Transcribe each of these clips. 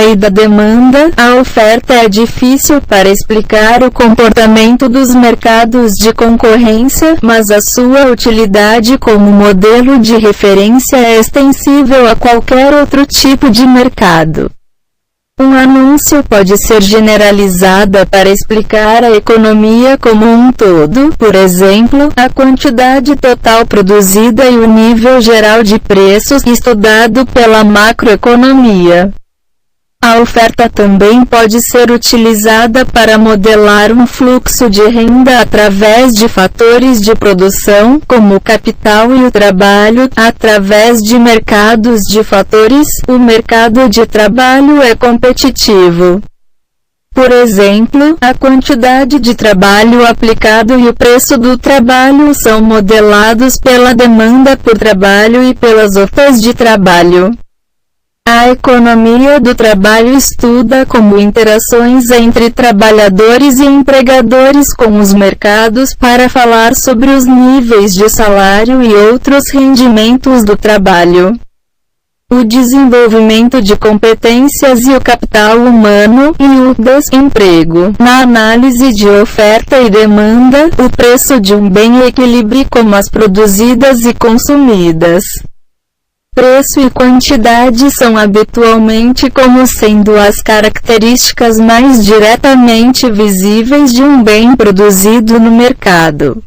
lei da demanda, a oferta é difícil para explicar o comportamento dos mercados de concorrência, mas a sua utilidade como modelo de referência é extensível a qualquer outro tipo de mercado. Um anúncio pode ser generalizada para explicar a economia como um todo, por exemplo, a quantidade total produzida e o nível geral de preços, estudado pela macroeconomia. A oferta também pode ser utilizada para modelar um fluxo de renda através de fatores de produção, como o capital e o trabalho, através de mercados de fatores. O mercado de trabalho é competitivo. Por exemplo, a quantidade de trabalho aplicado e o preço do trabalho são modelados pela demanda por trabalho e pelas ofertas de trabalho. A economia do trabalho estuda como interações entre trabalhadores e empregadores com os mercados para falar sobre os níveis de salário e outros rendimentos do trabalho. O desenvolvimento de competências e o capital humano, e o desemprego. Na análise de oferta e demanda, o preço de um bem equilibra como as produzidas e consumidas. Preço e quantidade são habitualmente como sendo as características mais diretamente visíveis de um bem produzido no mercado.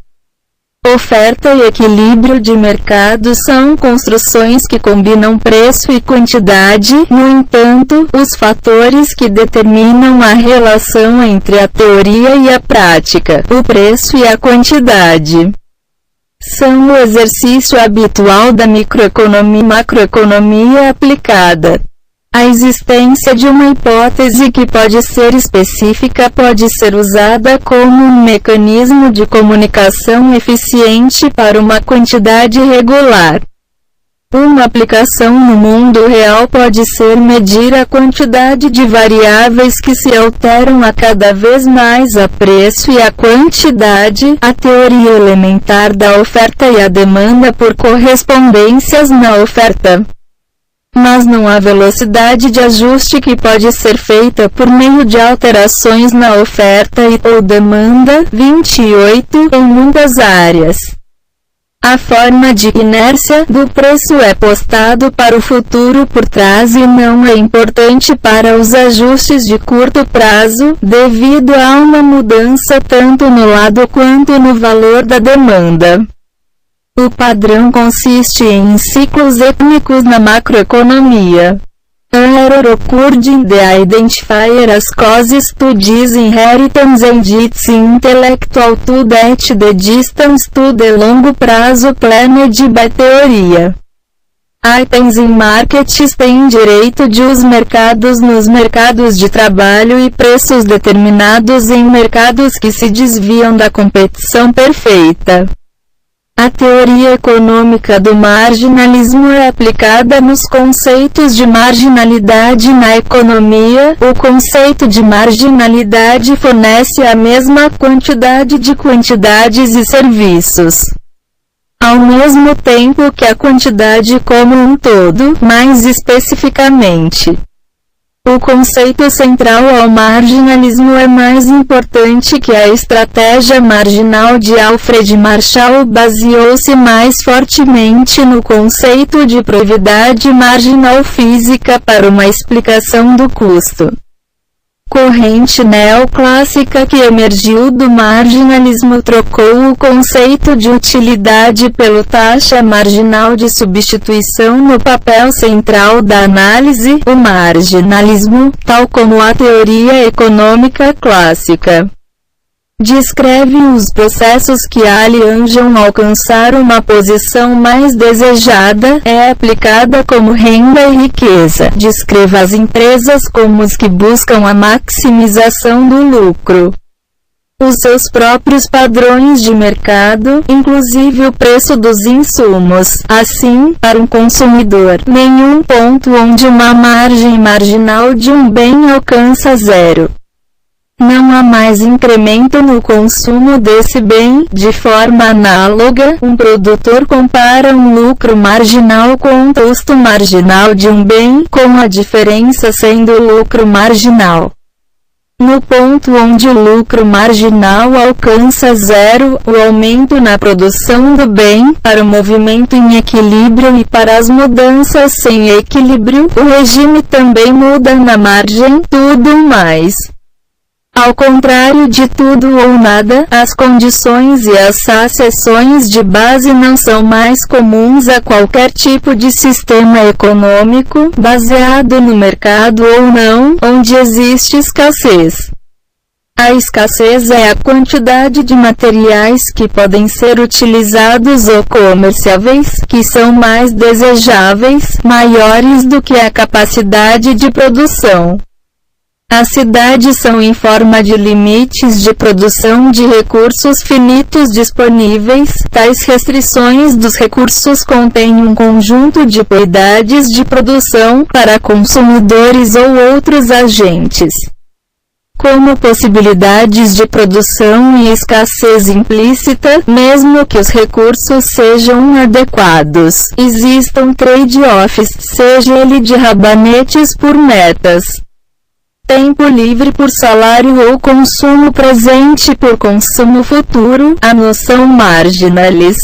Oferta e equilíbrio de mercado são construções que combinam preço e quantidade. No entanto, os fatores que determinam a relação entre a teoria e a prática, o preço e a quantidade, são o exercício habitual da microeconomia e macroeconomia aplicada. A existência de uma hipótese que pode ser específica pode ser usada como um mecanismo de comunicação eficiente para uma quantidade regular. Uma aplicação no mundo real pode ser medir a quantidade de variáveis que se alteram a cada vez mais a preço e a quantidade, a teoria elementar da oferta e a demanda por correspondências na oferta. Mas não há velocidade de ajuste que pode ser feita por meio de alterações na oferta ou demanda. 28. Em muitas áreas, a forma de inércia do preço é postado para o futuro por trás e não é importante para os ajustes de curto prazo, devido a uma mudança tanto no lado quanto no valor da demanda. O padrão consiste em ciclos econômicos na macroeconomia. Error occurred in the identifier as causes to this inheritance and its intellectual to that the distance to the longo prazo planned by teoria. Items in markets têm direito de os mercados nos mercados de trabalho e preços determinados em mercados que se desviam da competição perfeita. A teoria econômica do marginalismo é aplicada nos conceitos de marginalidade na economia. O conceito de marginalidade fornece a mesma quantidade de quantidades e serviços, ao mesmo tempo que a quantidade como um todo. Mais especificamente, o conceito central ao marginalismo é mais importante que a estratégia marginal de Alfred Marshall. Baseou-se mais fortemente no conceito de probabilidade marginal física para uma explicação do custo. Corrente neoclássica que emergiu do marginalismo trocou o conceito de utilidade pelo taxa marginal de substituição no papel central da análise. O marginalismo, tal como a teoria econômica clássica, descreve os processos que alejam alcançar uma posição mais desejada, é aplicada como renda e riqueza. Descreva as empresas como os que buscam a maximização do lucro. Os seus próprios padrões de mercado, inclusive o preço dos insumos. Assim, para um consumidor, nenhum ponto onde uma margem marginal de um bem alcança zero Não há mais incremento no consumo desse bem. De forma análoga, um produtor compara um lucro marginal com o custo marginal de um bem, com a diferença sendo o lucro marginal. No ponto onde o lucro marginal alcança zero, o aumento na produção do bem, para o movimento em equilíbrio e para as mudanças sem equilíbrio, o regime também muda na margem, tudo mais. Ao contrário de tudo ou nada, as condições e as acessões de base não são mais comuns a qualquer tipo de sistema econômico, baseado no mercado ou não, onde existe escassez. A escassez é a quantidade de materiais que podem ser utilizados ou comerciáveis, que são mais desejáveis, maiores do que a capacidade de produção. As cidades são em forma de limites de produção de recursos finitos disponíveis. Tais restrições dos recursos contêm um conjunto de possibilidades de produção para consumidores ou outros agentes. Como possibilidades de produção e escassez implícita, mesmo que os recursos sejam adequados, existam trade-offs, seja ele de rabanetes por metas, tempo livre por salário ou consumo presente por consumo futuro. A noção marginalis